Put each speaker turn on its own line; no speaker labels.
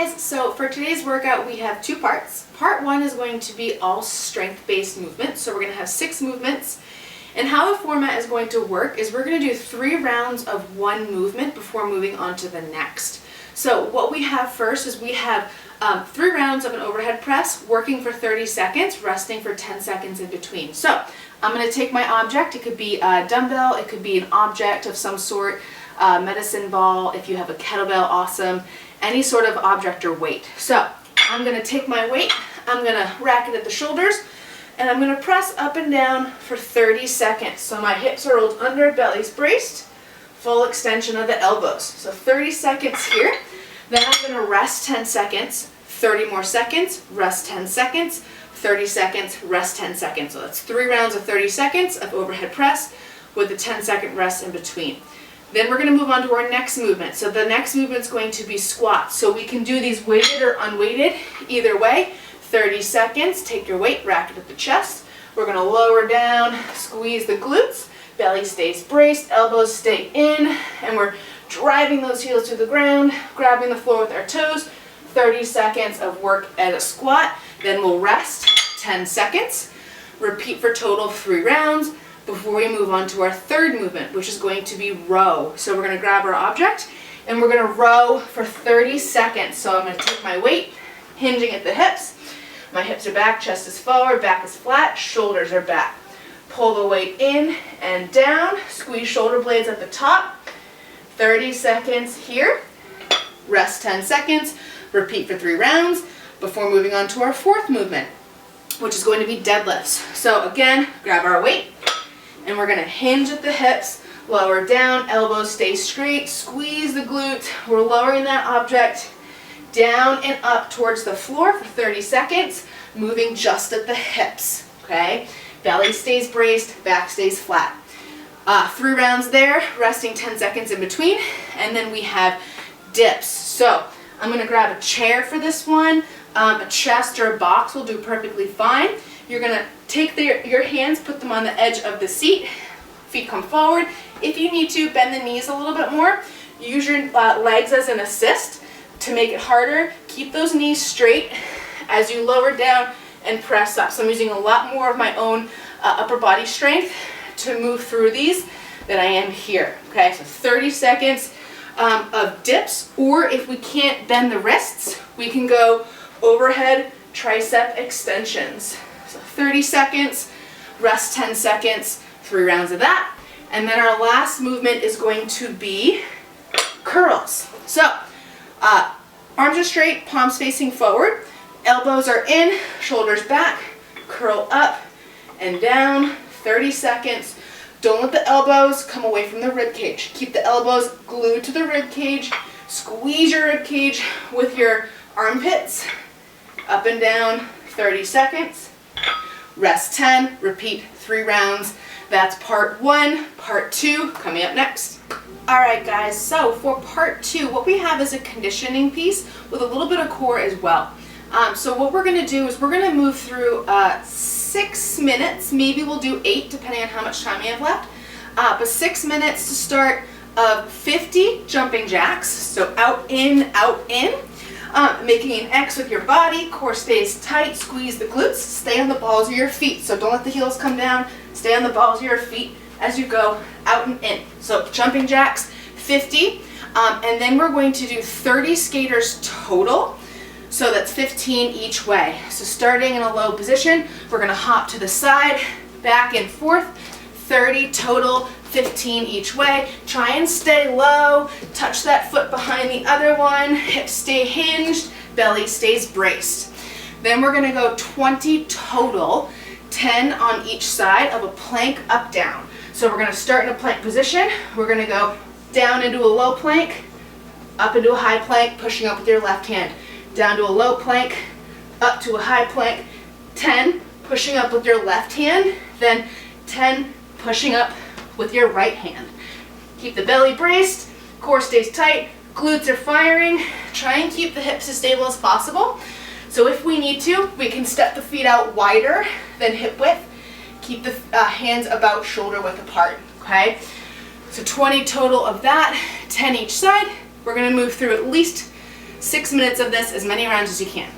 guys, so for today's workout we have two parts. Part one is going to be all strength-based movements, so we're going to have 6 movements. And how the format is going to work is we're going to do 3 rounds of one movement before moving on to the next. So what we have first is we have 3 rounds of an overhead press, working for 30 seconds, resting for 10 seconds in between. So I'm going to take my object. It could be a dumbbell, it could be an object of some sort, medicine ball, if you have a kettlebell, awesome, any sort of object or weight. So I'm going to take my weight, I'm going to rack it at the shoulders, and I'm going to press up and down for 30 seconds. So my hips are rolled under, belly's braced, full extension of the elbows. So 30 seconds here, then I'm going to rest 10 seconds, 30 more seconds, rest 10 seconds, 30 seconds, rest 10 seconds. So that's 3 rounds of 30 seconds of overhead press with a 10-second rest in between. Then we're going to move on to our next movement. So the next movement is going to be squats. So we can do these weighted or unweighted, either way. 30 seconds, take your weight, rack it at the chest. We're going to lower down, squeeze the glutes, belly stays braced, elbows stay in, and we're driving those heels to the ground, grabbing the floor with our toes. 30 seconds of work at a squat, then we'll rest 10 seconds. Repeat for total 3 rounds before we move on to our third movement, which is going to be row. So we're going to grab our object and we're going to row for 30 seconds. So I'm going to take my weight, hinging at the hips. My hips are back, chest is forward, back is flat, shoulders are back. Pull the weight in and down, squeeze shoulder blades at the top. 30 seconds here, rest 10 seconds, repeat for 3 rounds before moving on to our fourth movement, which is going to be deadlifts. So again, grab our weight and we're going to hinge at the hips, lower down, elbows stay straight, squeeze the glutes. We're lowering that object down and up towards the floor for 30 seconds, moving just at the hips, okay? Belly stays braced, back stays flat. 3 rounds there, resting 10 seconds in between, and then we have dips. So I'm going to grab a chair for this one. A chest or a box will do perfectly fine. You're going to take your hands, put them on the edge of the seat, feet come forward. If you need to, bend the knees a little bit more. Use your legs as an assist to make it harder. Keep those knees straight as you lower down and press up. So I'm using a lot more of my own upper body strength to move through these than I am here. Okay, so 30 seconds of dips, or if we can't bend the wrists, we can go overhead tricep extensions. So 30 seconds, rest 10 seconds, 3 rounds of that. And then our last movement is going to be curls. So arms are straight, palms facing forward, elbows are in, shoulders back, curl up and down, 30 seconds. Don't let the elbows come away from the rib cage. Keep the elbows glued to the rib cage. Squeeze your rib cage with your armpits. Up and down, 30 seconds. Rest 10, repeat 3 rounds. That's part 1. Part 2 coming up next. Alright guys, so for part 2, what we have is a conditioning piece with a little bit of core as well. So what we're going to do is we're going to move through 6 minutes, maybe we'll do 8 depending on how much time we have left, but 6 minutes to start of 50 jumping jacks, so out, in, making an X with your body, core stays tight, squeeze the glutes, stay on the balls of your feet, so don't let the heels come down, stay on the balls of your feet as you go out and in. So jumping jacks, 50, and then we're going to do 30 skaters total. So that's 15 each way. So starting in a low position, we're going to hop to the side, back and forth, 30 total, 15 each way. Try and stay low, touch that foot behind the other one, hips stay hinged, belly stays braced. Then we're going to go 20 total, 10 on each side of a plank up down. So we're going to start in a plank position, we're going to go down into a low plank, up into a high plank, pushing up with your left hand. Down to a low plank, up to a high plank, 10, pushing up with your left hand, then 10, pushing up with your right hand. Keep the belly braced, core stays tight, glutes are firing, try and keep the hips as stable as possible. So if we need to, we can step the feet out wider than hip width, keep the hands about shoulder width apart, okay? So 20 total of that, 10 each side. We're gonna move through at least 6 minutes of this, as many rounds as you can.